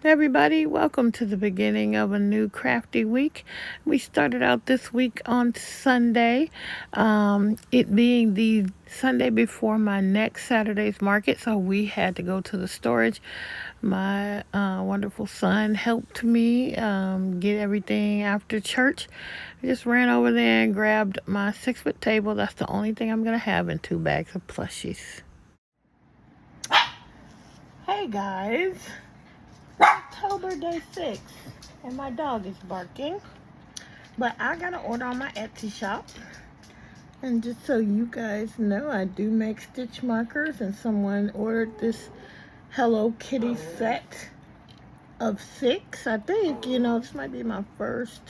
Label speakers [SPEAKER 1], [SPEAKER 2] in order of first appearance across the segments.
[SPEAKER 1] Everybody, welcome to the beginning of a new crafty week. We started out this week on Sunday, it being the Sunday before my next Saturday's market, so we had to go to the storage. My wonderful son helped me get everything after church. I just ran over there and grabbed my 6-foot table. That's the only thing I'm going to have, and 2 bags of plushies. Hey guys. October day 6 and my dog is barking, but I got an order on my Etsy shop, and just so you guys know, I do make stitch markers, and someone ordered this Hello Kitty set of 6. I think, this might be my first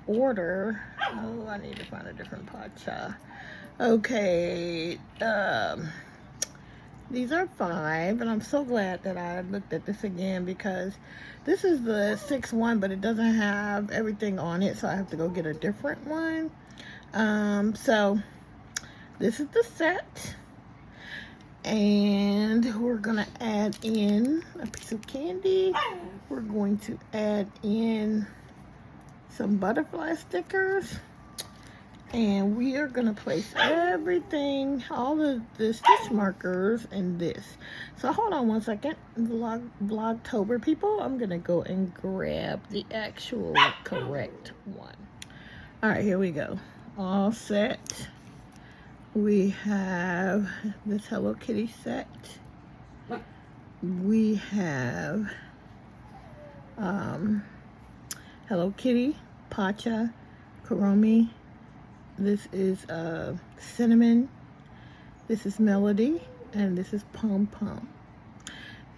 [SPEAKER 1] order. Oh, I need to find a different pacha. Okay, these are 5, and I'm so glad that I looked at this again, because this is the 6th one, but it doesn't have everything on it, so I have to go get a different one. So this is the set, and we're gonna add in a piece of candy. We're going to add in some butterfly stickers. And we are going to place everything, all of the stitch markers in this. So hold on one second, Vlogtober people. I'm going to go and grab the actual correct one. All right, here we go. All set. We have this Hello Kitty set. We have Hello Kitty, Pacha, Kuromi. This is Cinnamon, this is Melody, and this is Pom Pom.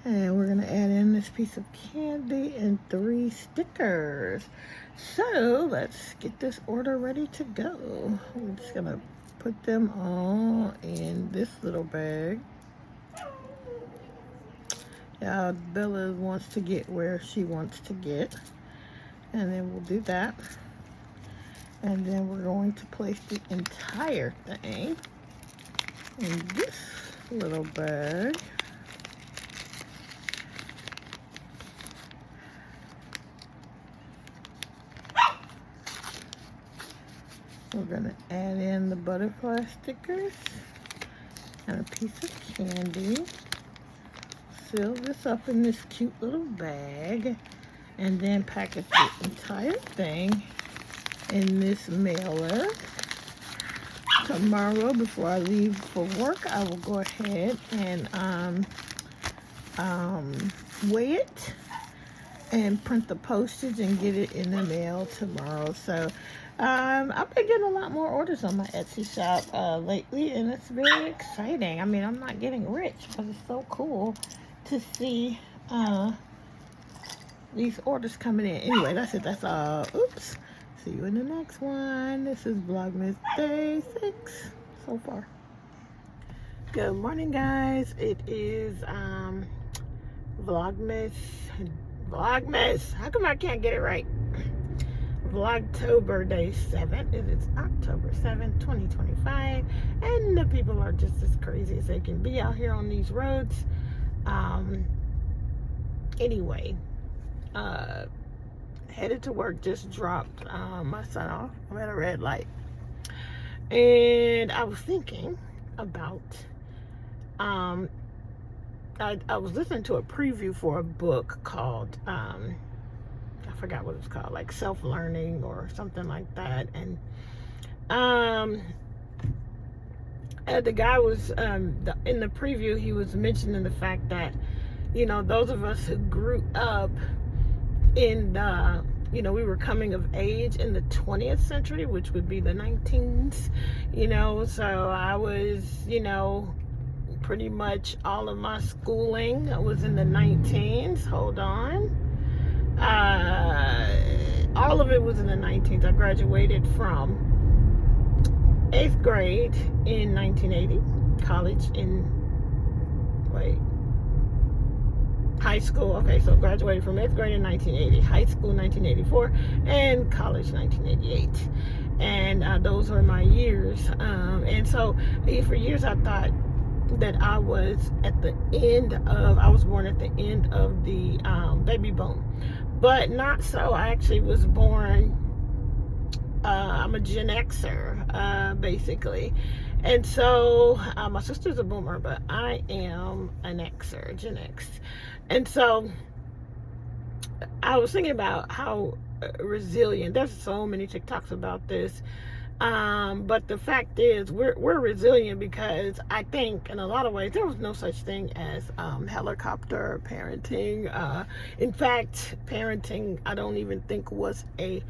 [SPEAKER 1] And we're going to add in this piece of candy and 3 stickers. So let's get this order ready to go. We're just going to put them all in this little bag. Yeah, Bella wants to get where she wants to get. And then we'll do that. And then we're going to place the entire thing in this little bag. We're going to add in the butterfly stickers and a piece of candy. Seal this up in this cute little bag, and then package the entire thing in this mailer. Tomorrow, before I leave for work, I will go ahead and weigh it and print the postage and get it in the mail tomorrow. So I've been getting a lot more orders on my Etsy shop lately, and it's very exciting. I mean, I'm not getting rich, but it's so cool to see these orders coming in. Anyway, that's it. That's all. Oops. See you in the next one. This is Vlogmas day 6 so far. Good morning, guys. It is Vlogmas. How come I can't get it right? Vlogtober day 7. It is October 7th, 2025, and the people are just as crazy as they can be out here on these roads. Anyway, headed to work, just dropped my son off. I'm at a red light, and I was thinking about I was listening to a preview for a book called I forgot what it's called, like self-learning or something like that, and the guy was in the preview, he was mentioning the fact that those of us who grew up in we were coming of age in the 20th century, which would be the 19s, so I was, pretty much all of my schooling was in the 19s. Hold on. All of it was in the 19s. I graduated from 8th grade in 1980, college in, high school. Okay, so graduated from 8th grade in 1980, high school 1984, and college 1988. And those were my years. And so for years I thought that I was I was born at the end of the baby boom. But not so. I actually was born, I'm a Gen Xer, basically. And so, my sister's a boomer, but I am an Xer, Gen X. And so, I was thinking about how resilient, there's so many TikToks about this. But the fact is, we're resilient because I think in a lot of ways there was no such thing as helicopter parenting. In fact, parenting I don't even think was a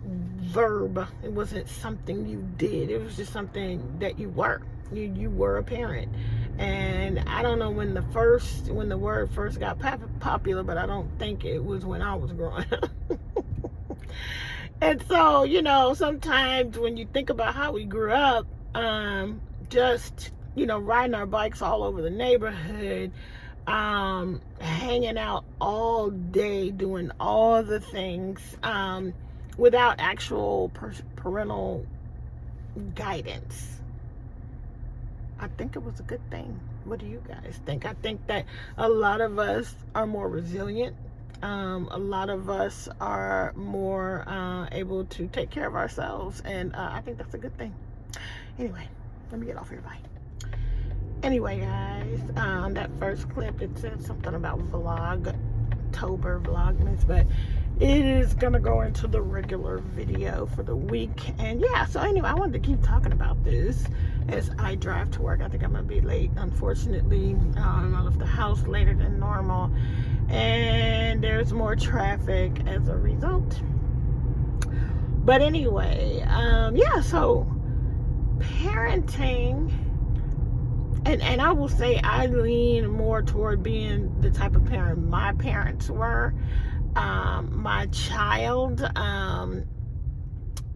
[SPEAKER 1] verb. It wasn't something you did. It was just something that you were. You were a parent. And I don't know when the word first got popular, but I don't think it was when I was growing up. And so, you know, sometimes when you think about how we grew up, just, you know, riding our bikes all over the neighborhood, hanging out all day, doing all the things, without actual parental guidance. I think it was a good thing. What do you guys think? I think that a lot of us are more resilient. A lot of us are more able to take care of ourselves, and I think that's a good thing. Anyway, let me get off here. Bye. Anyway, guys, that first clip, it said something about Vlogtober, Vlogmas, but it is gonna go into the regular video for the week. And yeah, so anyway, I wanted to keep talking about this as I drive to work. I think I'm gonna be late, unfortunately. I left the house later than normal, and there's more traffic as a result. But anyway, yeah, so parenting, and I will say I lean more toward being the type of parent my parents were. My child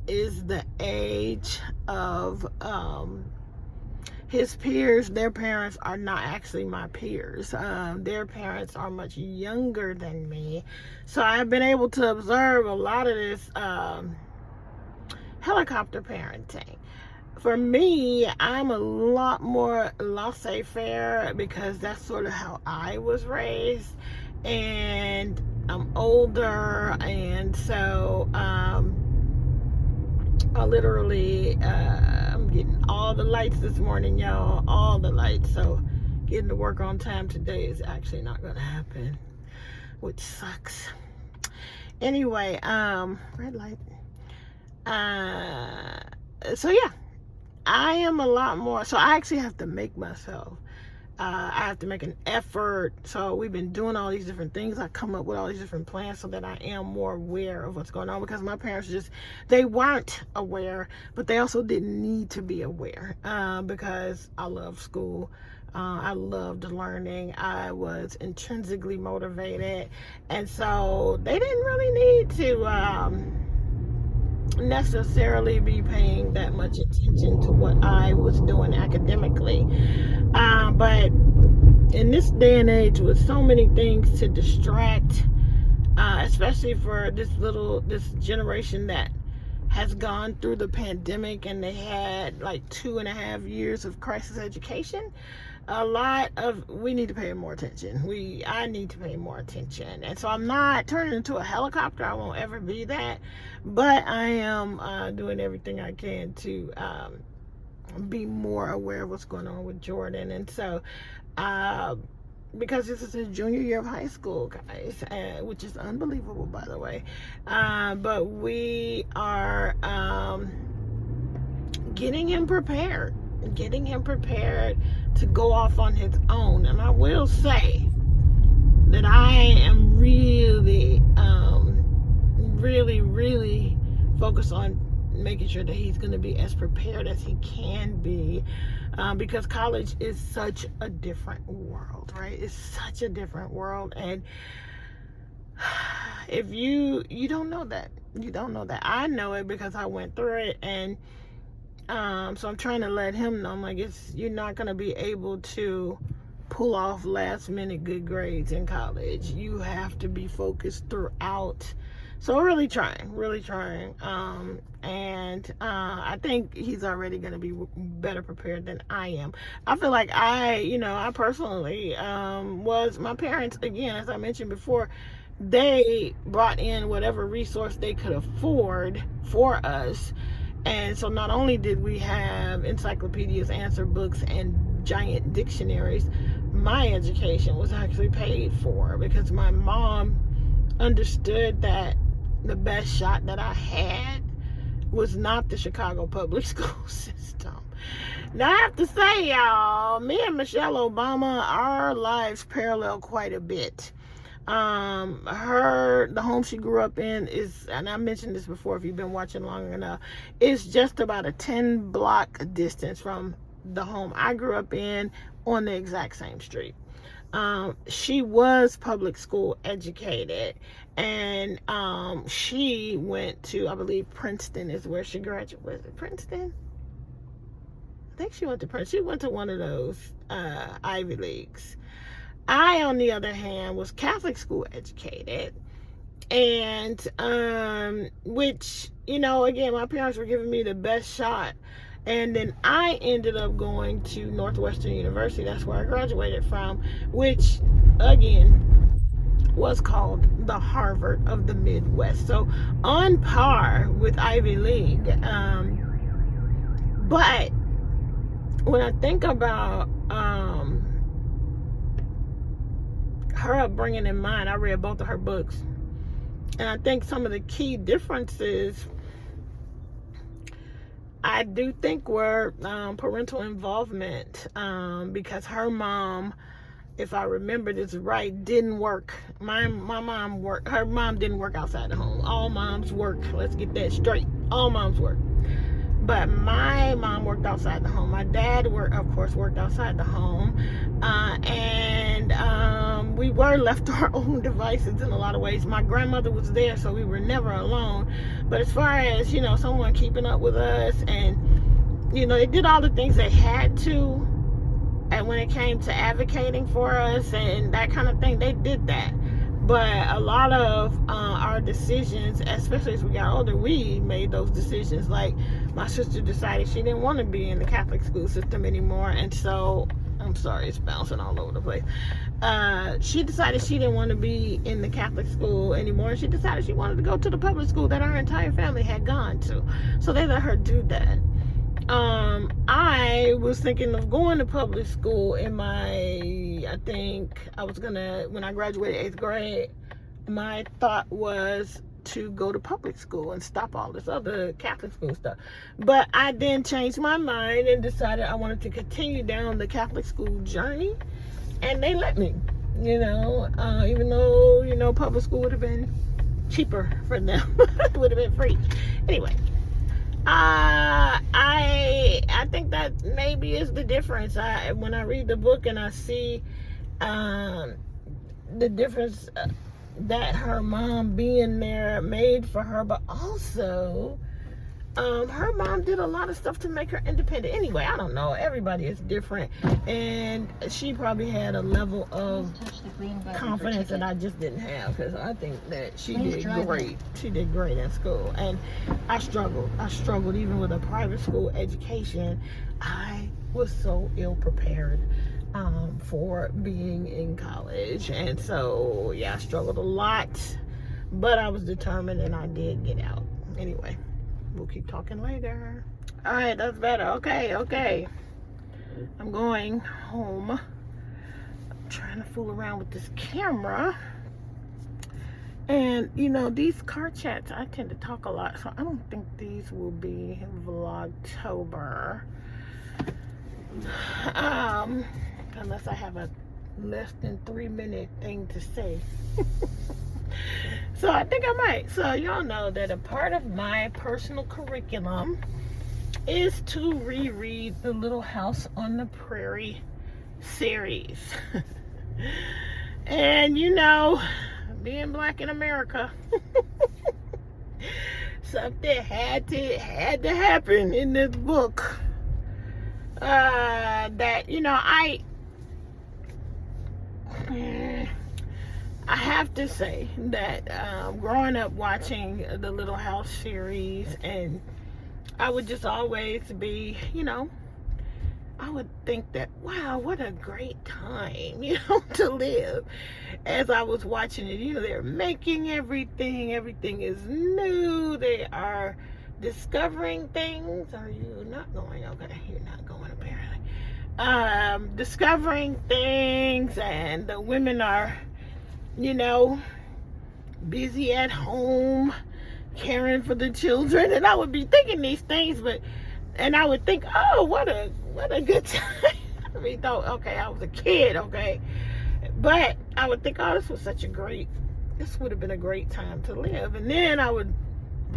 [SPEAKER 1] is the age of his peers. Their parents are not actually my peers. Their parents are much younger than me. So I've been able to observe a lot of this helicopter parenting. For me, I'm a lot more laissez-faire because that's sort of how I was raised. And I'm older, and so I literally I'm getting all the lights this morning, y'all, all the lights. So getting to work on time today is actually not gonna happen, which sucks. Anyway, red light. So yeah, I am a lot more, so I actually have to make myself, I have to make an effort. So we've been doing all these different things. I come up with all these different plans so that I am more aware of what's going on, because my parents they weren't aware, but they also didn't need to be aware, because I love school. I loved learning. I was intrinsically motivated, and so they didn't really need to necessarily be paying that much attention to what I was doing academically. But in this day and age, with so many things to distract, especially for this generation that has gone through the pandemic, and they had like 2.5 years of crisis education, we need to pay more attention. I need to pay more attention. And so I'm not turning into a helicopter. I won't ever be that. But I am doing everything I can to be more aware of what's going on with Jordan. And so, because this is his junior year of high school, guys, which is unbelievable, by the way. But we are getting him prepared to go off on his own. And I will say that I am really focused on making sure that he's going to be as prepared as he can be, because college is such a different world, right? It's such a different world. And if you don't know that, I know it because I went through it. And so I'm trying to let him know, I'm like, you're not going to be able to pull off last minute good grades in college. You have to be focused throughout. So really trying. And I think he's already going to be better prepared than I am. I feel like I personally was, my parents, again, as I mentioned before, they brought in whatever resource they could afford for us. And so not only did we have encyclopedias, answer books, and giant dictionaries, my education was actually paid for because my mom understood that the best shot that I had was not the Chicago public school system. Now I have to say, y'all, me and Michelle Obama, our lives parallel quite a bit. The home she grew up in is, and I mentioned this before if you've been watching long enough, it's just about a 10-block distance from the home I grew up in on the exact same street. She was public school educated, and she went to, I believe, Princeton is where she graduated. Was it Princeton? I think she went to Princeton. She went to one of those Ivy Leagues. I, on the other hand, was Catholic school educated, and which, again, my parents were giving me the best shot. And then I ended up going to Northwestern University. That's where I graduated from, which, again, was called the Harvard of the Midwest. So on par with Ivy League. But when I think about her upbringing in mind, I read both of her books. And I think some of the key differences I do think were parental involvement, because her mom, if I remember this right, didn't work. My mom worked. Her mom didn't work outside the home. All moms work. Let's get that straight. All moms work. But my mom worked outside the home. My dad, of course, worked outside the home. And we were left to our own devices in a lot of ways. My grandmother was there, so we were never alone. But as far as, someone keeping up with us, and, they did all the things they had to. And when it came to advocating for us and that kind of thing, they did that. But a lot of our decisions, especially as we got older, we made those decisions. Like, my sister decided she didn't want to be in the Catholic school system anymore. And so, I'm sorry, it's bouncing all over the place. She decided she didn't want to be in the Catholic school anymore. She decided she wanted to go to the public school that our entire family had gone to. So they let her do that. I was thinking of going to public school when I graduated 8th grade, my thought was to go to public school and stop all this other Catholic school stuff. But I then changed my mind and decided I wanted to continue down the Catholic school journey, and they let me, even though, public school would have been cheaper for them. It would have been free. Anyway. I think that maybe is the difference. When I read the book and I see the difference that her mom being there made for her, but also her mom did a lot of stuff to make her independent. Anyway, I don't know. Everybody is different, and she probably had a level of confidence that I just didn't have, because I think that she did great. She did great in school, and I struggled even with a private school education. I was so ill prepared for being in college, and so I struggled a lot, but I was determined, and I did get out. Anyway, we'll keep talking later. All right, that's better. Okay. I'm going home. I'm trying to fool around with this camera. And, these car chats, I tend to talk a lot, so I don't think these will be Vlogtober. Unless I have a less than 3-minute thing to say. So I think I might. So y'all know that a part of my personal curriculum is to reread the Little House on the Prairie series. And being black in America, something had to happen in this book. That I have to say that growing up watching the Little House series, and I would just always be, I would think that, wow, what a great time, to live. As I was watching it, they're making everything is new. They are discovering things. Are you not going? Okay, you're not going apparently. Discovering things, and the women are, busy at home, caring for the children. And I would be thinking these things, and I would think, oh, what a good time. I mean, though, okay, I was a kid, okay, but I would think, oh, this would have been a great time to live. And then I would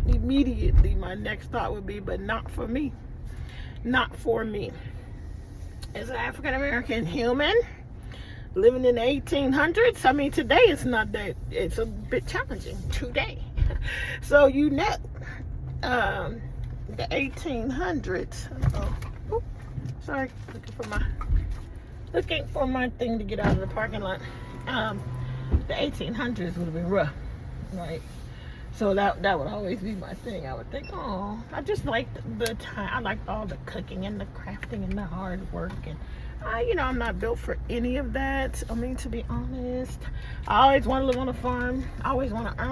[SPEAKER 1] immediately, my next thought would be, but not for me. Not for me. As an African American human living in the 1800s, I mean, today it's not that, it's a bit challenging today. So, the 1800s. Oh, sorry, looking for my thing to get out of the parking lot. The 1800s would have been rough, right? So that would always be my thing. I would think, oh, I just liked the time. I liked all the cooking and the crafting and the hard work. And I'm not built for any of that. I mean, to be honest, I always want to live on a farm. I always want to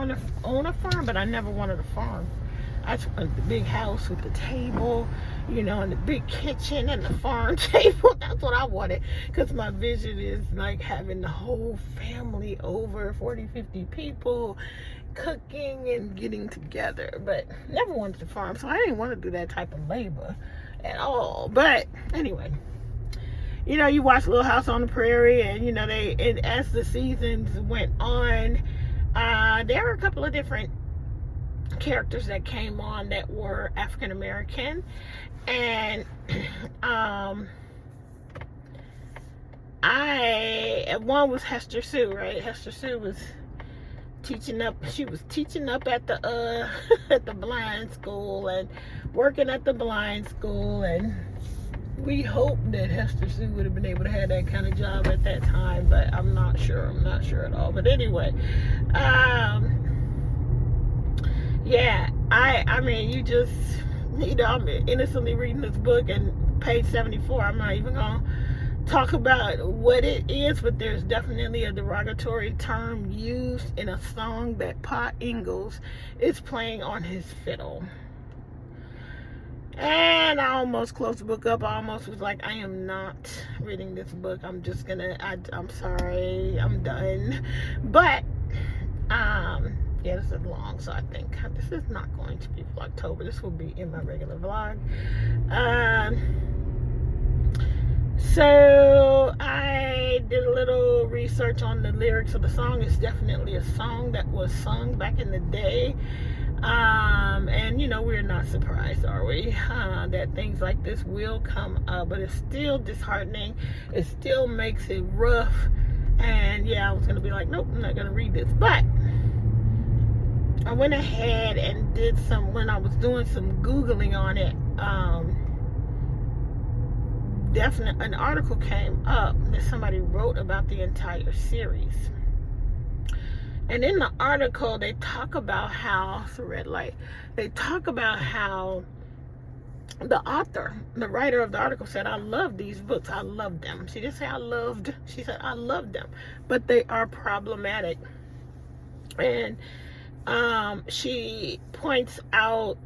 [SPEAKER 1] own a farm, but I never wanted a farm. I just wanted the big house with the table, and the big kitchen and the farm table. That's what I wanted, because my vision is like having the whole family over, 40, 50 people, cooking and getting together. But never wanted to farm, so I didn't want to do that type of labor at all. But anyway, you watch Little House on the Prairie, and and as the seasons went on, there were a couple of different characters that came on that were African American, and one was Hester Sue, right? Hester Sue was teaching up. She was teaching up at the at the blind school and working at the blind school, and we hope that Hester Sue would have been able to have that kind of job at that time, but I'm not sure at all. But anyway, yeah, I mean, you just, I'm innocently reading this book, and page 74, I'm not even going to talk about what it is, but there's definitely a derogatory term used in a song that Pa Ingalls is playing on his fiddle. And I almost closed the book up. I almost was like, I am not reading this book. I'm just gonna, I'm sorry, I'm done. But, yeah, this is long, so I think this is not going to be Vlogtober. This will be in my regular vlog. So I did a little research on the lyrics of the song. It's definitely a song that was sung back in the day. And we're not surprised, are we? That things like this will come up, but it's still disheartening. It still makes it rough. And yeah, I was gonna be like, nope, I'm not gonna read this, but I went ahead and did when I was doing some Googling on it, definitely an article came up that somebody wrote about the entire series. And in the article, they talk about how, it's a red light, they talk about how the author, the writer of the article said, I love these books. I love them. She didn't say she said, I love them. But they are problematic. And she points out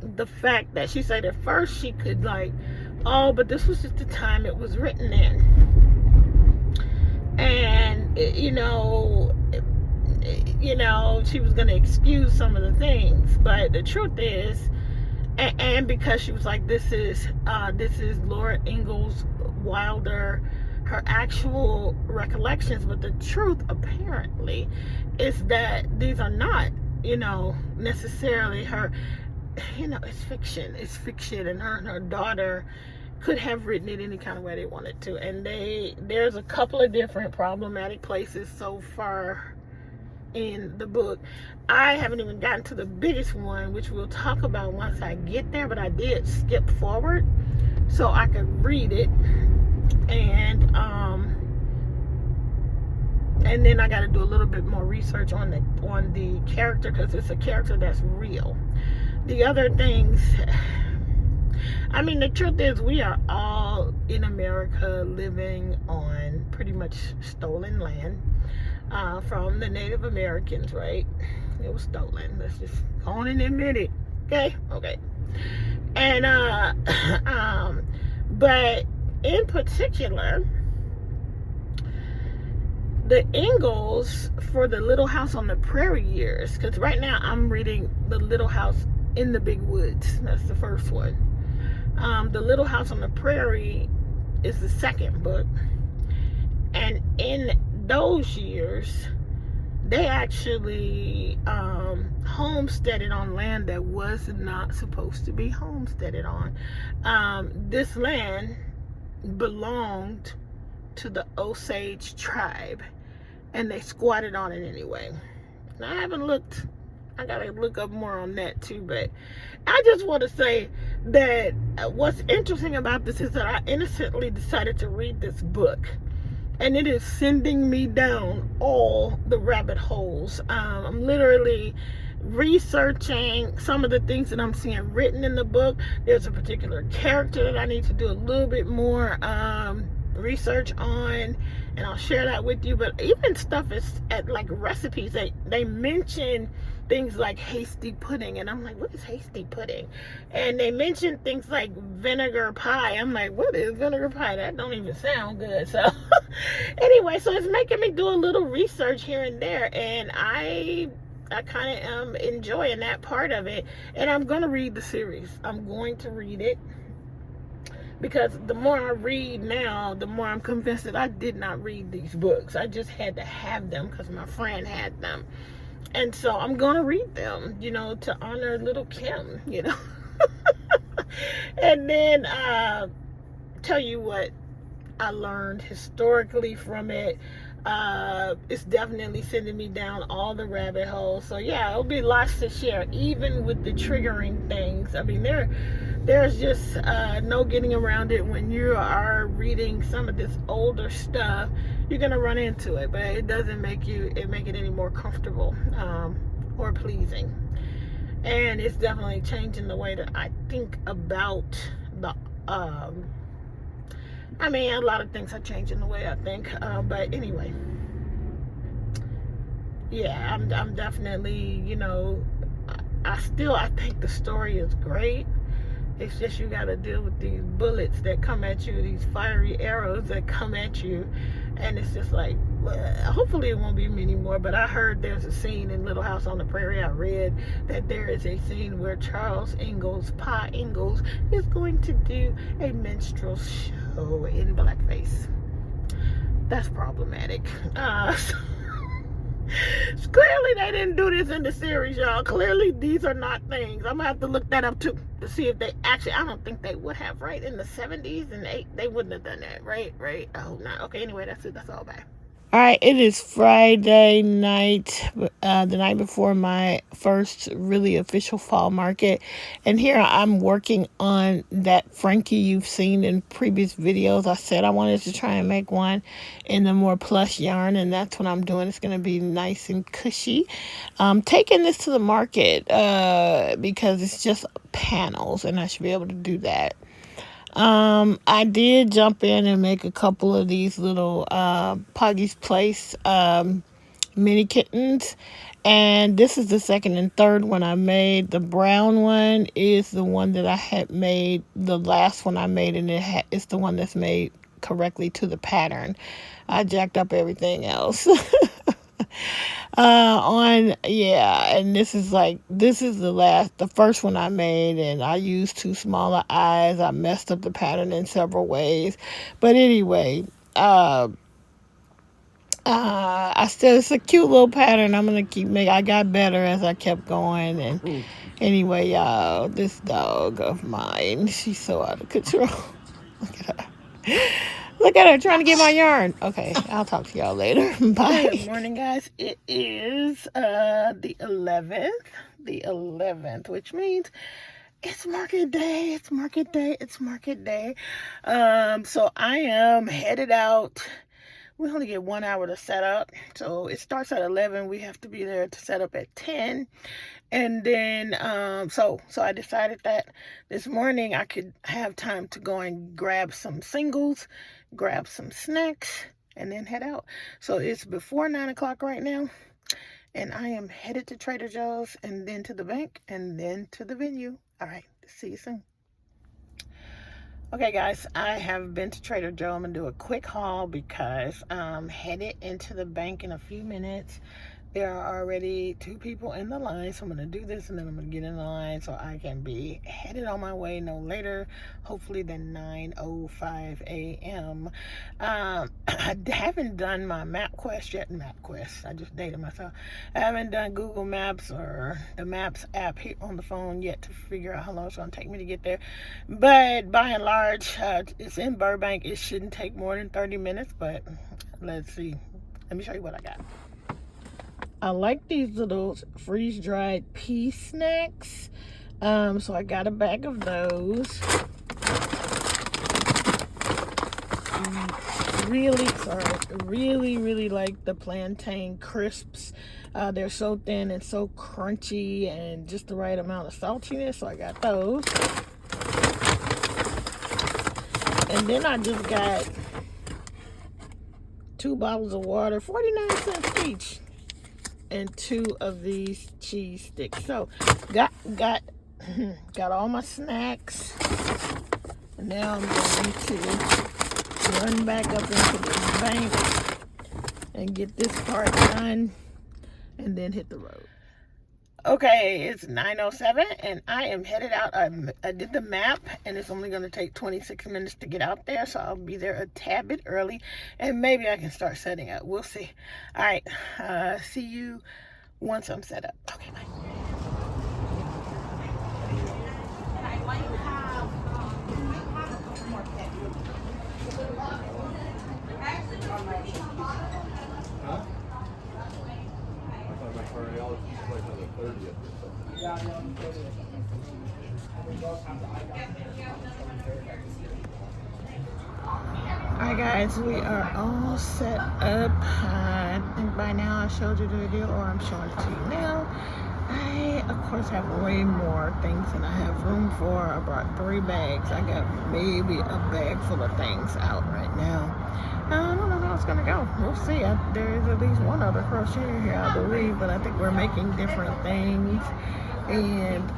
[SPEAKER 1] the fact that she said at first she could but this was just the time it was written in. And, she was going to excuse some of the things. But the truth is, and because she was like, this is Laura Ingalls Wilder, her actual recollections, but the truth apparently is that these are not, necessarily her, it's fiction, and her daughter could have written it any kind of way they wanted to. And there's a couple of different problematic places so far in the book. I haven't even gotten to the biggest one, which we'll talk about once I get there, but I did skip forward so I could read it. And And then I got to do a little bit more research on the character, because it's a character that's real. The other things, I mean, the truth is we are all in America living on pretty much stolen land from the Native Americans, right? It was stolen. Let's just go on and admit it. Okay. And but in particular, the Ingalls for the Little House on the Prairie years, because right now I'm reading The Little House in the Big Woods. That's the first one. The Little House on the Prairie is the second book, and in those years they actually homesteaded on land that was not supposed to be homesteaded on. This land belonged to the Osage tribe, and they squatted on it anyway. Now, I haven't looked, I gotta look up more on that too, but I just want to say that what's interesting about this is that I innocently decided to read this book, and it is sending me down all the rabbit holes. I'm literally researching some of the things that I'm seeing written in the book. There's a particular character that I need to do a little bit more research on, and I'll share that with you. But even stuff is at like recipes, they mention things like hasty pudding, and I'm like, what is hasty pudding? And they mention things like vinegar pie. I'm like, what is vinegar pie? That don't even sound good. So anyway, so it's making me do a little research here and there, and I kind of am enjoying that part of it. And I'm gonna read the series. I'm going to read it, because the more I read now, the more I'm convinced that I did not read these books. I just had to have them because my friend had them. And so I'm going to read them, to honor little Kim, And then tell you what I learned historically from it. It's definitely sending me down all the rabbit holes. So yeah, it'll be lots to share, even with the triggering things. I mean, there's just no getting around it. When you are reading some of this older stuff, you're gonna run into it, but it doesn't make it any more comfortable or pleasing. And it's definitely changing the way that I think about the I mean, a lot of things are changing the way I think, but anyway, yeah, I'm definitely, I think the story is great. It's just you got to deal with these bullets that come at you, these fiery arrows that come at you, and it's just like, hopefully it won't be many more. But I heard there's a scene in Little House on the Prairie. I read that there is a scene where Charles Ingalls, Pa Ingalls, is going to do a minstrel show in blackface. That's problematic. Clearly they didn't do this in the series, y'all. Clearly these are not things. I'm gonna have to look that up too, to see if they actually, I don't think they would have, right? In the 70s and they wouldn't have done that, right? I hope not. Okay, anyway, that's it. That's all. Bye. All right, it is Friday night, the night before my first really official fall market. And here I'm working on that Frankie you've seen in previous videos. I said I wanted to try and make one in the more plush yarn, and that's what I'm doing. It's going to be nice and cushy. I'm taking this to the market because it's just panels, and I should be able to do that. I did jump in and make a couple of these little Puggy's Place mini kittens, and this is the second and third one I made. The brown one is the one that I had made, the last one I made, and it's the one that's made correctly to the pattern. I jacked up everything else. And this is the first one I made, and I used too smaller eyes. I messed up the pattern in several ways, but anyway, I said it's a cute little pattern. I'm gonna keep making. I got better as I kept going, and anyway, y'all, this dog of mine, she's so out of control. Look at her trying to get my yarn. Okay, I'll talk to y'all later. Bye. Good morning, guys. It is the 11th, which means it's market day. So I am headed out we only get 1 hour to set up. So it starts at 11. We have to be there to set up at 10. And then, so I decided that this morning I could have time to go and grab some singles, grab some snacks, and then head out. So it's before 9 o'clock right now. And I am headed to Trader Joe's and then to the bank and then to the venue. All right, see you soon. Okay, guys, I have been to Trader Joe. I'm going to do a quick haul because I'm headed into the bank in a few minutes. There are already 2 people in the line, so I'm going to do this and then I'm going to get in the line so I can be headed on my way no later, hopefully than 9:05 a.m. I haven't done my map quest yet. I just dated myself. I haven't done Google Maps or the Maps app here on the phone yet to figure out how long it's going to take me to get there. But by and large, it's in Burbank. It shouldn't take more than 30 minutes, but let's see. Let me show you what I got. I like these little freeze-dried pea snacks. So I got a bag of those. Really like the plantain crisps. They're so thin and so crunchy and just the right amount of saltiness. So I got those. And then I just got 2 bottles of water, 49 cents each. And 2 of these cheese sticks. So got all my snacks. And now I'm going to run back up into the bank and get this part done and then hit the road. Okay, it's 9:07 and I am headed out. I did the map and it's only going to take 26 minutes to get out there, so I'll be there a tad bit early and maybe I can start setting up. We'll see. All right, see you once I'm set up. Okay, bye. Alright guys, we are all set up. I think by now I showed you the video, or I'm showing it to you now. I, of course, have way more things than I have room for. I brought 3 bags. I got maybe a bag full of things out right now. I don't know how it's going to go. We'll see. There is at least one other crocheter here, I believe, but I think we're making different things. And,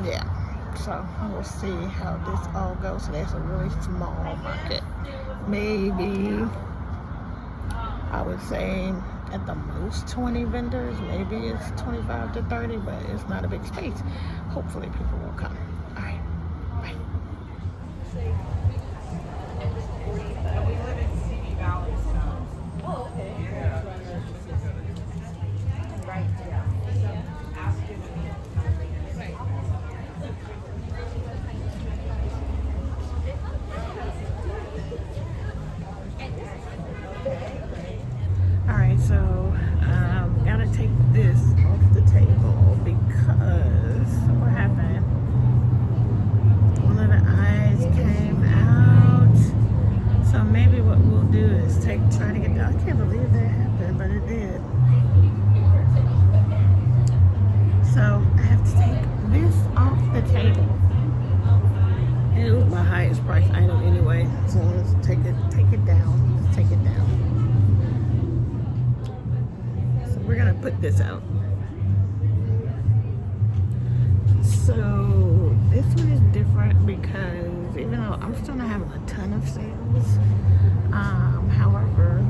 [SPEAKER 1] yeah. So we'll see how this all goes. So there's a really small market. Maybe, I would say, at the most 20 vendors. Maybe it's 25 to 30, but it's not a big space. Hopefully people will come. All right, bye.
[SPEAKER 2] We live in City Valley, so. Oh, okay. Yeah. Right, yeah. Ask him.
[SPEAKER 1] Alright, so gotta take this off the table because what happened? One of the eyes came out. So maybe what we'll do is try to get that. I can't believe that happened, but it did. So I have to take this off the table. And it was my highest price item anyway. So let's take it down. Let's take it down. We're gonna put this out. So this one is different because even though I'm still not having a ton of sales, however,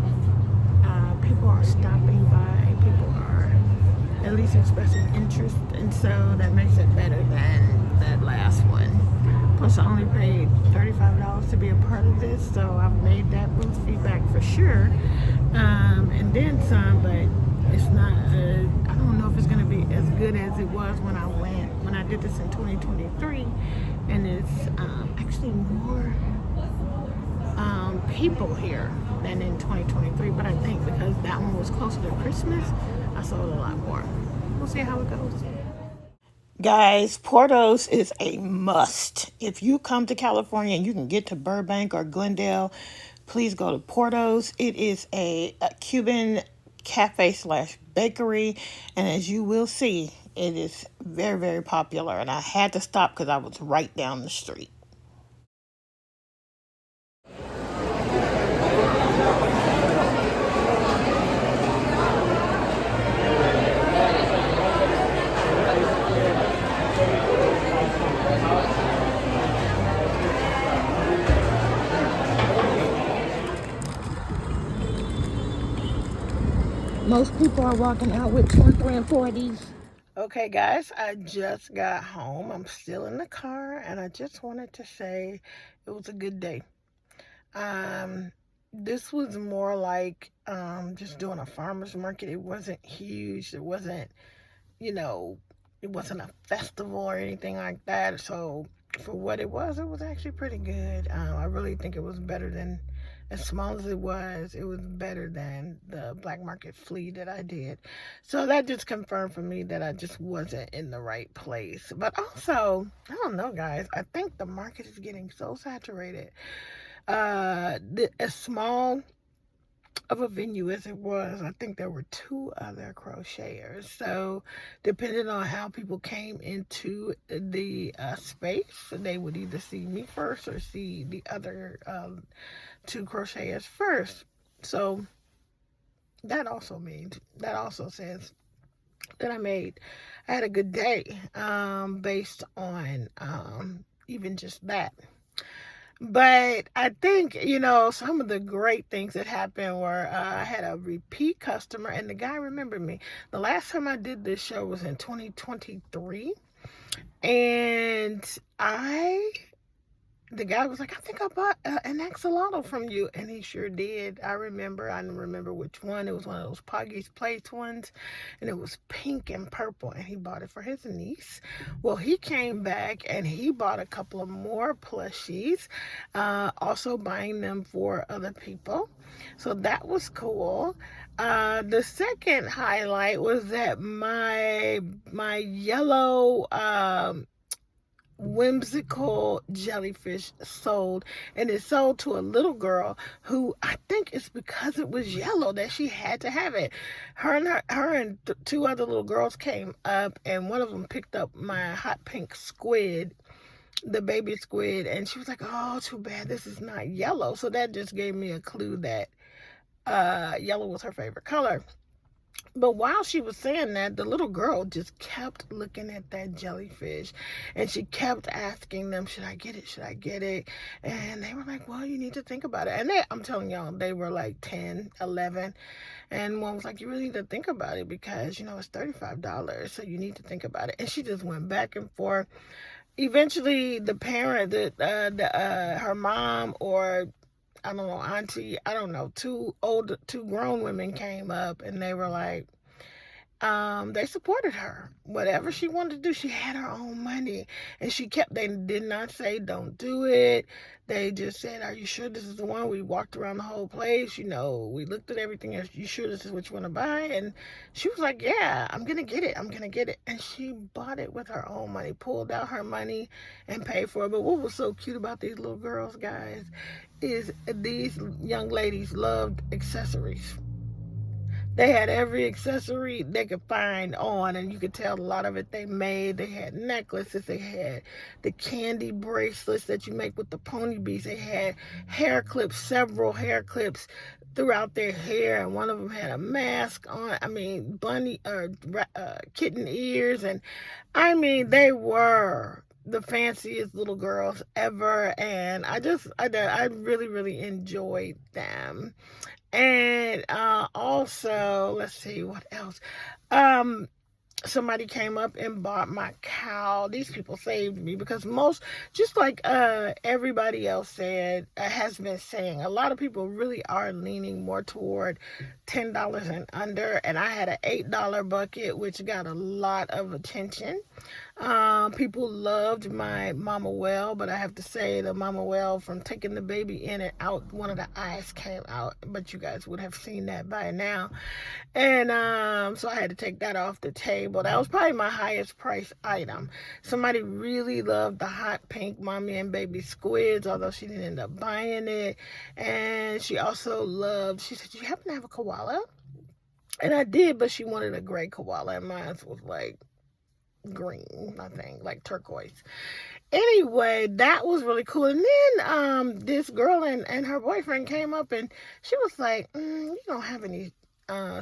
[SPEAKER 1] people are stopping by. People are at least expressing interest, and so that makes it better than that last one. Plus, I only paid $35 to be a part of this, so I've made that booth feedback for sure, and then some, but it's not, I don't know if it's going to be as good as it was when I did this in 2023, and it's actually more people here than in 2023, but I think because that one was closer to Christmas, I sold a lot more. We'll see how it goes. Guys, Portos is a must. If you come to California and you can get to Burbank or Glendale, please go to Porto's. It is a Cuban cafe / bakery, and as you will see, it is very, very popular, and I had to stop because I was right down the street. Most people are walking out with 23 and 40s. Okay, guys, I just got home. I'm still in the car, and I just wanted to say it was a good day. This was more like just doing a farmer's market. It wasn't huge. It wasn't, you know, it wasn't a festival or anything like that. So for what it was actually pretty good. I really think it was better than, as small as it was better than the black market flea that I did. So that just confirmed for me that I just wasn't in the right place. But also, I don't know, guys, I think the market is getting so saturated. As small of a venue as it was, I think there were 2 other crocheters. So depending on how people came into the space, they would either see me first or see the other 2 crocheters first. So that also says that I had a good day based on even just that. But I think, some of the great things that happened were I had a repeat customer, and the guy remembered me. The last time I did this show was in 2023, and the guy was like, I think I bought an axolotl from you, and he sure did. I don't remember which one. It was one of those Poggy's Place ones, and it was pink and purple, and he bought it for his niece. Well, he came back, and he bought a couple of more plushies, also buying them for other people. So that was cool. The second highlight was that my yellow whimsical jellyfish sold, and it sold to a little girl who, I think it's because it was yellow that she had to have it. Her and 2 other little girls came up, and one of them picked up my hot pink squid, the baby squid, and she was like, oh, too bad this is not yellow. So that just gave me a clue that yellow was her favorite color. But while she was saying that, the little girl just kept looking at that jellyfish, and she kept asking them, should I get it? Should I get it? And they were like, well, you need to think about it. And I'm telling y'all, they were like 10, 11. And one was like, you really need to think about it because, it's $35. So you need to think about it. And she just went back and forth. Eventually, the parent, her mom, or I don't know, auntie, I don't know, 2 grown women came up, and they were like, they supported her. Whatever she wanted to do, she had her own money. And they did not say, don't do it. They just said, are you sure this is the one? We walked around the whole place. We looked at everything. Are you sure this is what you want to buy? And she was like, yeah, I'm going to get it. I'm going to get it. And she bought it with her own money, pulled out her money and paid for it. But what was so cute about these little girls, guys, is these young ladies loved accessories. They had every accessory they could find on, and you could tell a lot of it they made. They had necklaces. They had the candy bracelets that you make with the pony beads. They had hair clips, several hair clips throughout their hair, and one of them had a mask on. Bunny or kitten ears, and they were the fanciest little girls ever, and I really, really enjoyed them. And also, let's see what else. Somebody came up and bought my cow. These people saved me because just like everybody else has been saying, a lot of people really are leaning more toward $10 and under. And I had an $8 bucket, which got a lot of attention. People loved my mama well, but I have to say the mama well, from taking the baby in and out, one of the eyes came out, but you guys would have seen that by now. And so I had to take that off the table. That was probably my highest price item. Somebody really loved the hot pink mommy and baby squids, although she didn't end up buying it. And she also loved, she said, "Do you happen to have a koala?" And I did, but she wanted a gray koala, and mine was like green, I think, like turquoise. Anyway, that was really cool. And then this girl and her boyfriend came up, and she was like, "You don't have any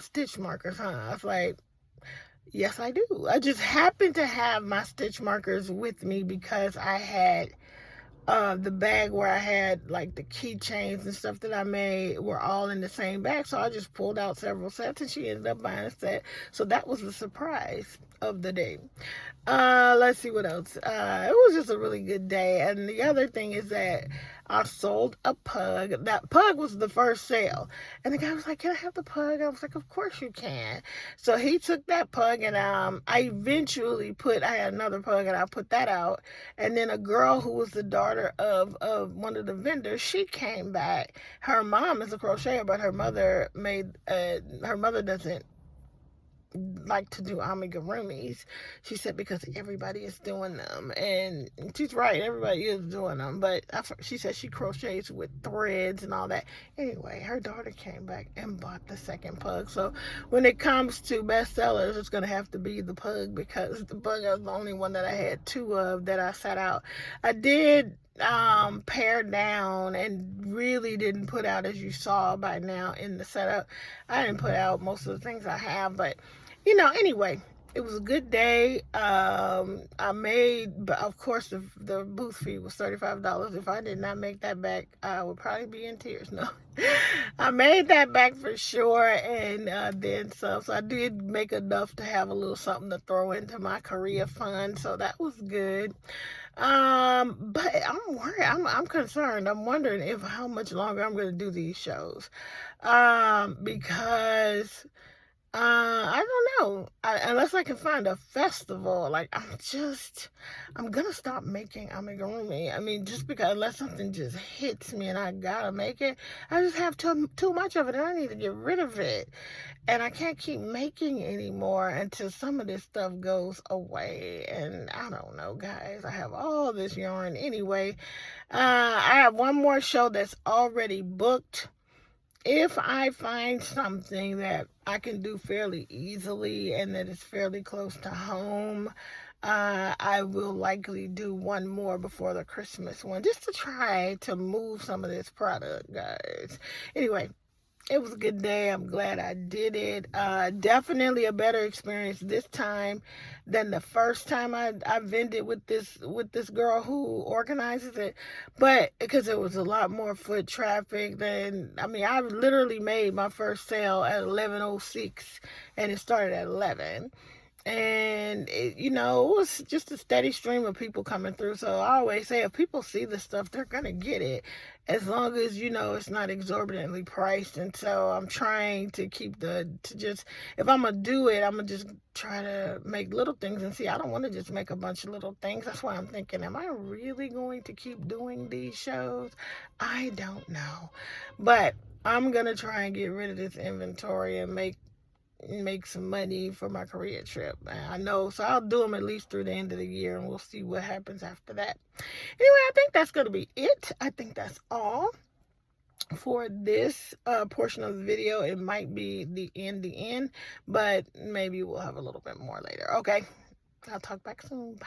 [SPEAKER 1] stitch markers, huh?" I was like, "Yes, I do. I just happened to have my stitch markers with me because I had the bag where I had like the keychains and stuff that I made were all in the same bag. So I just pulled out several sets, and she ended up buying a set. So that was the surprise of the day. Let's see what else. It was just a really good day. And the other thing is that I sold a pug. That pug was the first sale. And the guy was like, "Can I have the pug?" I was like, "Of course you can." So he took that pug, and I eventually I had another pug, and I put that out. And then a girl who was the daughter of one of the vendors, she came back. Her mom is a crocheter, but her mother doesn't like to do amigurumis. She said because everybody is doing them, and she's right, everybody is doing them, but she said she crochets with threads and all that. Anyway, her daughter came back and bought the second pug. So when it comes to bestsellers, it's going to have to be the pug, because the pug is the only one that I had two of that I sat out. I did pare down and really didn't put out, as you saw by now in the setup, I didn't put out most of the things I have, but anyway, it was a good day. I made, but of course the booth fee was $35. If I did not make that back, I would probably be in tears. No, I made that back for sure, and then some. So I did make enough to have a little something to throw into my Korea fund. So that was good. But I'm worried. I'm concerned. I'm wondering how much longer I'm going to do these shows. Because I don't know. Unless I can find a festival, like I'm gonna stop making amigurumi. I mean, just because, unless something just hits me and I gotta make it, I just have too much of it, and I need to get rid of it. And I can't keep making anymore until some of this stuff goes away. And I don't know, guys. I have all this yarn anyway. I have one more show that's already booked. If I find something that I can do fairly easily and that is fairly close to home, I will likely do one more before the Christmas one, just to try to move some of this product, guys. Anyway, it was a good day. I'm glad I did it. Definitely a better experience this time than the first time I vended with this girl who organizes it. But because it was a lot more foot traffic I literally made my first sale at 11:06, and it started at 11. And it was just a steady stream of people coming through. So I always say, if people see the stuff, they're gonna get it, as long as it's not exorbitantly priced. And so I'm trying to if I'm gonna do it, I'm gonna just try to make little things and see. I don't want to just make a bunch of little things. That's why I'm thinking, am I really going to keep doing these shows? I don't know, but I'm gonna try and get rid of this inventory and make some money for my Korea trip. I know, so I'll do them at least through the end of the year, and we'll see what happens after that. Anyway, I think that's going to be it. I think that's all for this portion of the video. It might be the end, but maybe we'll have a little bit more later. Okay, I'll talk back soon. Bye.